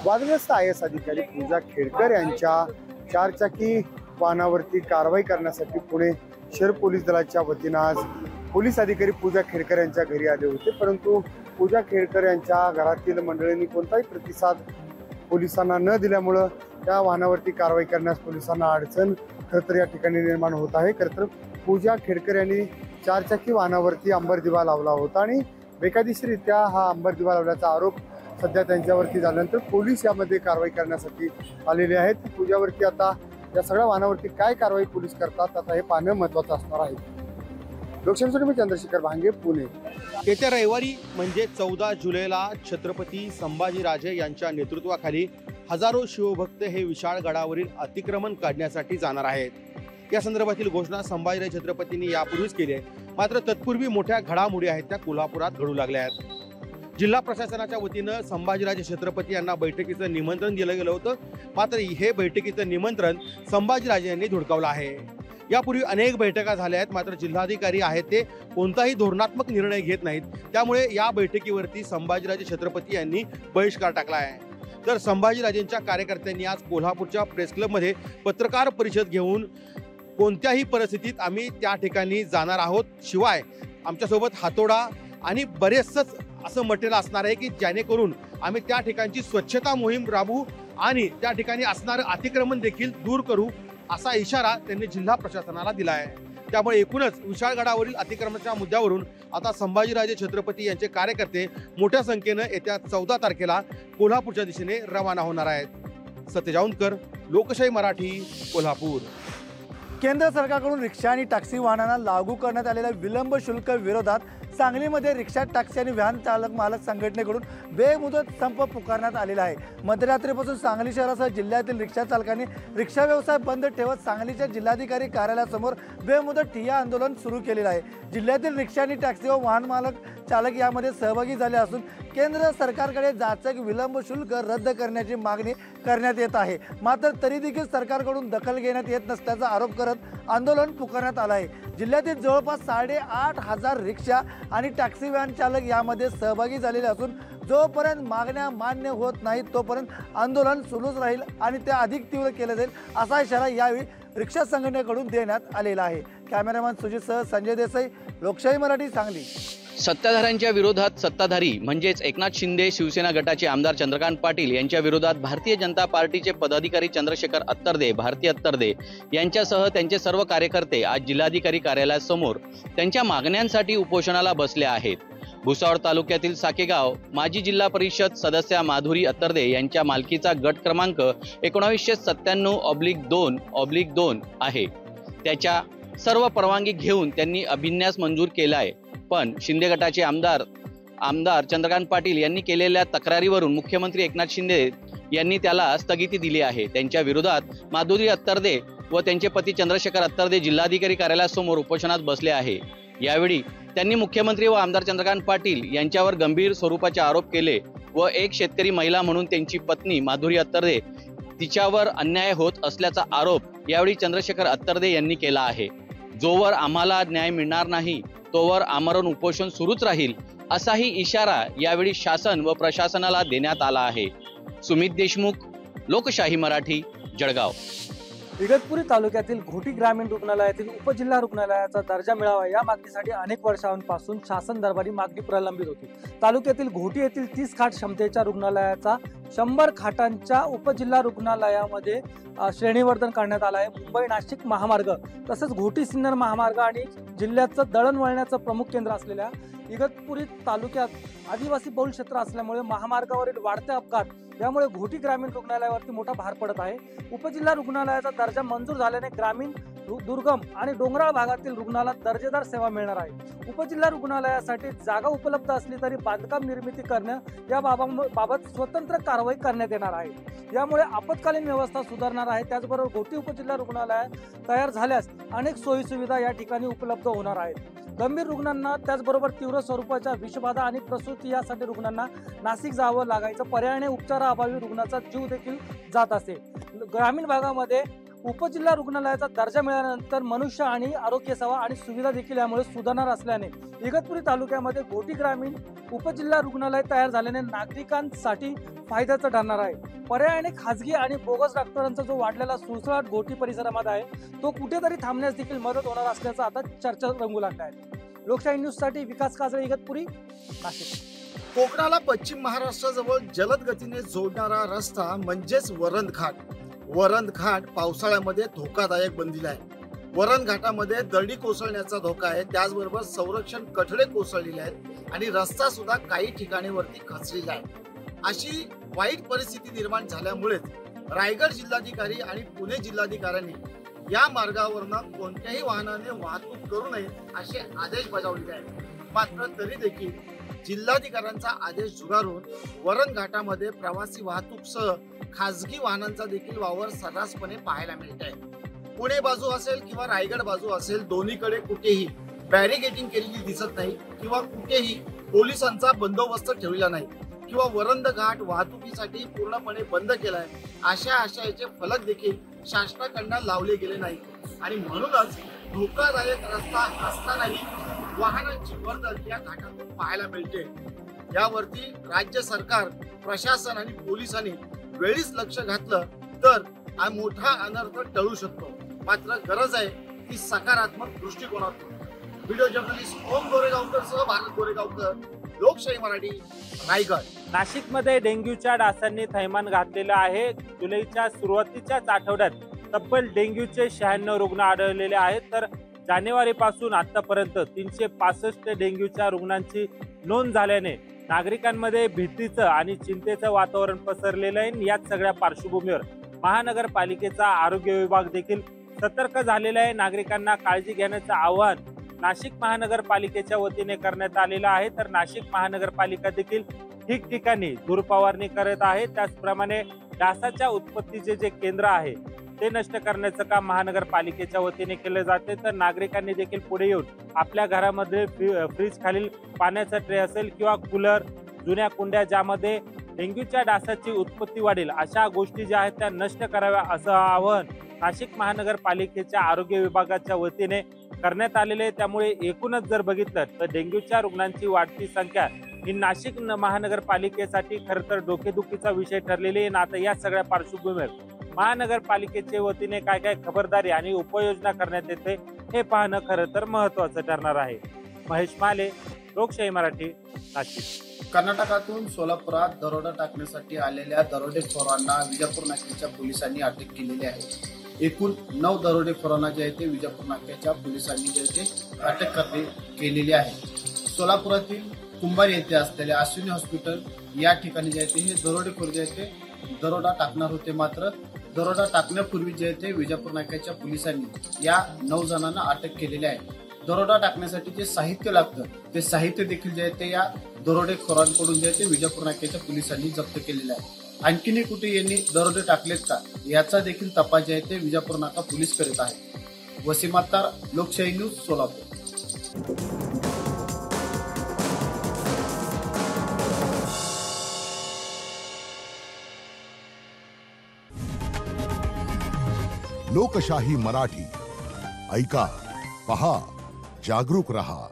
वादग्रस्त IAS अधिकारी पूजा खेडकर यांच्या चारचाकी वाहनावरती कारवाई करण्यासाठी पुणे शहर पोलीस दलाच्या वतीनं आज पोलीस अधिकारी पूजा खेडकर यांच्या घरी आले होते, परंतु पूजा खेडकर यांच्या घरातील मंडळींनी कोणताही प्रतिसाद पोलिसांना न दिल्यामुळं त्या वाहनावरती कारवाई करण्यास पोलिसांना अडचण खरंतर या ठिकाणी निर्माण होत आहे। खरंतर पूजा खेडकर यांनी चारचाकी वाहनावरती अंबर दिवा लावला होता आणि बेकायदेशीररित्या हा अंबर दिवा लावल्याचा आरोप सध्या त्यांच्यावरती झाल्यानंतर पोलीस यामध्ये कारवाई करण्यासाठी आलेले आहेत। पूजावरती आता या सगळ्या वाहनावरती काय कारवाई पोलीस करतात आता हे पाहणं महत्त्वाचं असणार आहे। लोकशाहीसाठी मी चंद्रशेखर भांगे, पुणे। येत्या रविवारी म्हणजे 14 जुलैला छत्रपती संभाजीराजे यांच्या नेतृत्वाखाली हजारो शिवभक्त हे विशाळ गडावरील अतिक्रमण काढण्यासाठी जाणार आहेत। या संदर्भातील घोषणा संभाजीराजे छत्रपतींनी यापूर्वीच केली आहे, मात्र तत्पूर्वी मोठ्या घडामोडी आहेत त्या कोल्हापुरात घडू लागल्या आहेत। जिल्हा प्रशासनाच्या वतीनं संभाजीराजे छत्रपती यांना बैठकीचं निमंत्रण दिलं गेलं होतं, मात्र हे बैठकीचं निमंत्रण संभाजीराजे यांनी धुडकावलं आहे। यापूर्वी अनेक बैठका झाल्या आहेत, मात्र जिल्हाधिकारी आहेत ते कोणताही धोरणात्मक निर्णय घेत नाहीत, त्यामुळे या बैठकीवरती संभाजीराजे छत्रपती यांनी बहिष्कार टाकला आहे। तर संभाजीराजेंच्या कार्यकर्त्यांनी आज कोल्हापूरच्या प्रेस क्लबमध्ये पत्रकार परिषद घेऊन कोणत्याही परिस्थितीत आम्ही त्या ठिकाणी जाणार आहोत, शिवाय आमच्यासोबत हातोडा आणि बरेचसंच असं मटेरियल असणार आहे की जेणेकरून आम्ही त्या ठिकाणची स्वच्छता मोहीम राबवू आणि त्या ठिकाणी असणारं अतिक्रमण देखील दूर करू, असा इशारा त्यांनी जिल्हा प्रशासनाला दिला आहे। त्यामुळे एकूणच विशाळगडावरील अतिक्रमणाच्या मुद्द्यावरून आता संभाजीराजे छत्रपती यांचे कार्यकर्ते मोठ्या संख्येनं येत्या 14 तारखेला कोल्हापूरच्या दिशेने रवाना होणार आहेत। सत्य जाऊनकर, लोकशाही मराठी, कोल्हापूर। केंद्र सरकारकडून रिक्षा आणि टॅक्सी वाहनांना लागू करण्यात आलेल्या विलंब शुल्क विरोधात सांगलीमध्ये रिक्षा, टॅक्सी आणि व्हॅन चालक मालक संघटनेकडून बेमुदत संप पुकारण्यात आलेला आहे। मध्यरात्रीपासून सांगली शहरासह जिल्ह्यातील रिक्षा चालकांनी रिक्षा व्यवसाय बंद ठेवत सांगलीच्या जिल्हाधिकारी कार्यालयासमोर बेमुदत ठिय्या आंदोलन सुरू केलेलं आहे। जिल्ह्यातील रिक्षा आणि टॅक्सी व वाहन मालक चालक यामध्ये सहभागी झाले असून केंद्र सरकारकडे जाचक विलंब शुल्क रद्द करण्याची मागणी करण्यात येत आहे, मात्र तरी देखील सरकारकडून दखल घेण्यात येत नसल्याचा आरोप करत आंदोलन पुकारण्यात आलं आहे। जिल्ह्यातील जवळपास 8,500 रिक्षा आणि टॅक्सी व्हॅन चालक यामध्ये सहभागी झालेले असून जोपर्यंत मागण्या मान्य होत नाहीत तोपर्यंत आंदोलन सुरूच राहील आणि ते अधिक तीव्र केले जाईल, असा इशारा यावेळी रिक्षा संघटनेकडून देण्यात आलेला आहे। कॅमेरामॅन सुजितसह संजय देसाई, लोकशाही मराठी, सांगली। सत्ताधाऱ्यांच्या विरोधात सत्ताधारी म्हणजेच एकनाथ शिंदे शिवसेना गटाचे आमदार चंद्रकांत पाटील यांच्या विरोधात भारतीय जनता पार्टीचे पदाधिकारी चंद्रशेखर अत्तरदे, भारती अत्तरदे यांच्यासह त्यांचे सर्व कार्यकर्ते आज जिल्हाधिकारी कार्यालयासमोर त्यांच्या मागण्यांसाठी उपोषणाला बसले आहेत। भुसावळ तालुक्यातील साकेगाव माजी जिल्हा परिषद सदस्या माधुरी अत्तरदे यांच्या मालकीचा गट क्रमांक 1997/2/2 आहे। त्याच्या सर्व परवानगी घेऊन त्यांनी अभिन्यास मंजूर केला आहे, पण शिंदे गटाचे आमदार चंद्रकांत पाटील यांनी केलेल्या तक्रारीवरून मुख्यमंत्री एकनाथ शिंदे यांनी त्याला स्थगिती दिली आहे। त्यांच्या विरोधात माधुरी अत्तरदे व त्यांचे पती चंद्रशेखर अत्तरदे जिल्हाधिकारी कार्यालयासमोर उपोषणात बसले आहे। यावेळी त्यांनी मुख्यमंत्री व आमदार चंद्रकांत पाटील यांच्यावर गंभीर स्वरूपाचे आरोप केले व एक शेतकरी महिला म्हणून त्यांची पत्नी माधुरी अत्तरदे तिच्यावर अन्याय होत असल्याचा आरोप यावेळी चंद्रशेखर अत्तरदे यांनी केला आहे। जोवर आम्हाला न्याय मिळणार नाही तोवर आमरण उपोषण सुरूच राहील, असाही इशारा यावेळी शासन व प्रशासनाला देण्यात आला आहे। सुमित देशमुख, लोकशाही मराठी, जळगाव। इगतपुरी तालुक्यातील घोटी ग्रामीण रुग्णालयातील उपजिल्हा रुग्णालयाचा दर्जा मिळावा या मागणीसाठी अनेक वर्षांपासून शासन दरबारी मागणी प्रलंबित होती। तालुक्यातील घोटी येथील 30 खाट क्षमतेच्या रुग्णालयाचा 100 खाटांच्या उपजिल्हा रुग्णालयामध्ये श्रेणीवर्धन करण्यात आलं आहे। मुंबई नाशिक महामार्ग तसंच घोटी सिन्नर महामार्ग आणि जिल्ह्याचं दळणवळणाचं प्रमुख केंद्र असलेल्या इगतपुरी तालुक्यात आदिवासी बहुल क्षेत्र असल्यामुळे महामार्गावरील वाढते अपघात यामुळे घोटी ग्रामीण रुग्णालयावरती मोठा भार पडत आहे। उपजिल्हा रुग्णालयाचा दर्जा मंजूर झाल्याने ग्रामीण, दुर्गम आणि डोंगराळ भागातील रुग्णाला दर्जेदार सेवा मिळणार आहे। उपजिल्हा रुग्णालयासाठी जागा उपलब्ध असली तरी बांधकाम निर्मिती करणे या बाबत स्वतंत्र कारवाई करण्यात येणार आहे। यामुळे आपत्कालीन व्यवस्था सुधारणार आहे। त्याचबरोबर घोटी उपजिल्हा रुग्णालय तयार झाल्यास अनेक सोयी सुविधा या ठिकाणी उपलब्ध होणार आहेत। गंभीर रुग्णांना त्याचबरोबर तीव्र स्वरूपाच्या विषबाधा आणि प्रसूती यासाठी रुग्णांना नाशिक जावं लागायचं, पर्यायाने उपचाराअभावी रुग्णाचा जीव देखील जात असे। ग्रामीण भागामध्ये उपजिल्हा रुग्णालयाचा दर्जा मिळाल्यानंतर मनुष्य आणि आरोग्य सेवा आणि सुविधा देखील यामुळे सुधारणार असल्याने इगतपुरी तालुक्यामध्ये घोटी ग्रामीण उपजिल्हा रुग्णालय तयार झाल्याने नागरिकांसाठी फायद्याचं ठरणार आहे. पर्यायाने खासगी आणि बोगस डॉक्टरांचा जो वाढलेला सुळसुळाट घोटी परिसरामध्ये आहे तो कुठेतरी थांबण्यास देखील मदत होणार असल्याचं आता चर्चा रंगू लागल्या आहेत. लोकशाही न्यूज साठी विकास काजळे, इगतपुरी, नाशिक. कोकणाला पश्चिम महाराष्ट्राजवळ जलद गतीने जोडणारा रस्ता म्हणजेच वरंध घाट. वरंध घाट पावसाळ्यामध्ये धोकादायक बनलेला आहे. वरंध घाटामध्ये दरडी कोसळण्याचा धोका आहे, त्याचबरोबर संरक्षण कठडे कोसळलेले आहेत आणि रस्ता सुद्धा काही ठिकाणी वरती खचलेला आहे. अशी वाईट परिस्थिती निर्माण झाल्यामुळेच रायगड जिल्हाधिकारी आणि पुणे जिल्हाधिकाऱ्यांनी या मार्गावरनं कोणत्याही वाहनाने वाहतूक करू नये असे आदेश बजावलेले आहेत. मात्र तरी देखील जिल्हाधिकाऱ्यांचा आदेश झुगारून वरंध घाटामध्ये प्रवासी वाहतूकसह खासगी वाहनांचा देखील वावर सर्रासपणे पाहायला मिळत आहे. पुणे बाजू असेल किंवा रायगड बाजू असेल, दोन्हीकडे कुठेही बॅरिगेटिंग केलेली दिसत नाही किंवा कुठेही पोलिसांचा बंदोबस्त ठेवलेला नाही किंवा वरंध घाट वाहतुकीसाठी पूर्णपणे बंद केलाय अशा आशयाचे फलक देखील शासनाकडून लावले गेले नाही आणि म्हणूनच धोकादायक रस्ता असतानाही वाहनांची वर्दळ या घाटातून पाहायला मिळते. यावरती राज्य सरकार, प्रशासन आणि पोलिसांनी वेळीच लक्ष घातलं तर हा मोठा अनर्थ टळू शकतो. मात्र गरज आहे ती सकारात्मक दृष्टिकोनातून. व्हिडिओ जर्नलिस्ट ओम गोरेगावकर सह भारत गोरेगावकर, लोकशाही मराठी, रायगड. नाशिकमध्ये डेंग्यूच्या डासांनी थैमान घातलेलं आहे. जुलैच्या सुरुवातीच्याच आठवड्यात तब्बल डेंग्यूचे 96 रुग्ण आढळलेले आहेत, तर जानेवारीपासून आतापर्यंत 365 डेंग्यूच्या रुग्णांची नोंद झाल्याने नागरिकांमध्ये भीतीचं आणि चिंतेचं वातावरण पसरलेलं आहे. याच सगळ्या पार्श्वभूमीवर महानगरपालिकेचा आरोग्य विभाग देखील सतर्क झालेला आहे. नागरिकांना काळजी घेण्याचं आवाहन नाशिक महानगरपालिकेच्या वतीने करण्यात आलेलं आहे. तर नाशिक महानगरपालिका देखील ठिकठिकाणी धूर फवारणी करत आहे. त्याचप्रमाणे डासाच्या उत्पत्तीचे जे केंद्र आहे ते नष्ट करण्याचं काम महानगरपालिकेच्या वतीने केलं जाते. तर नागरिकांनी देखील पुढे येऊन आपल्या घरामध्ये फ्रीज खालील पाण्याचा ट्रे असेल किंवा कूलर, जुन्या कुंड्या ज्यामध्ये डेंग्यूच्या डासाची उत्पत्ती वाढेल अशा गोष्टी ज्या आहेत त्या नष्ट कराव्या असं आवाहन नाशिक महानगरपालिकेच्या आरोग्य विभागाच्या वतीने करण्यात आलेले आहे. त्यामुळे एकूणच जर बघितलं तर डेंग्यूच्या रुग्णांची वाढती संख्या ही नाशिक महानगरपालिकेसाठी खरं तर डोकेदुखीचा विषय ठरलेली आहे. आता या सगळ्या पार्श्वभूमीवर महानगरपालिकेच्या वतीने काय काय खबरदारी आणि उपाययोजना करण्यात येते हे पाहणं खरं तर महत्वाचं ठरणार आहे. महेश माले, लोकशाही मराठी, नाशिक. कर्नाटकातून सोलापुरात दरोडा टाकण्यासाठी आलेल्या दरोडेखोरांना विजापूर नाक्याच्या पोलिसांनी अटक केलेली आहे. एकूण 9 दरोडेखोरांना जे आहे ते विजापूर नाक्याच्या पोलिसांनी जे आहे ते अटक केलेली आहे. सोलापुरातील कुंभार येथे असलेल्या अश्विनी हॉस्पिटल या ठिकाणी जे आहे ते हे दरोडेखोर जे आहे ते दरोडा टाकणार होते. मात्र दरोडा टाकण्यापूर्वी जे आहे ते विजापूर नाक्याच्या पोलिसांनी या 9 जणांना अटक केलेली आहे. दरोडा टाकण्यासाठी जे साहित्य लागतं ते साहित्य देखील जे आहे ते या दरोडेखोरांकडून जे आहे ते विजापूर नाक्याच्या पोलिसांनी जप्त केलेलं आहे. आणखीनही कुठे यांनी दरोडे टाकलेत का याचा देखील तपास जे आहे ते विजापूर नाका पोलीस करीत आहेत. वसीम अत्तार, लोकशाही न्यूज, सोलापूर. लोकशाही मराठी ऐका, पहा, जागरूक रहा.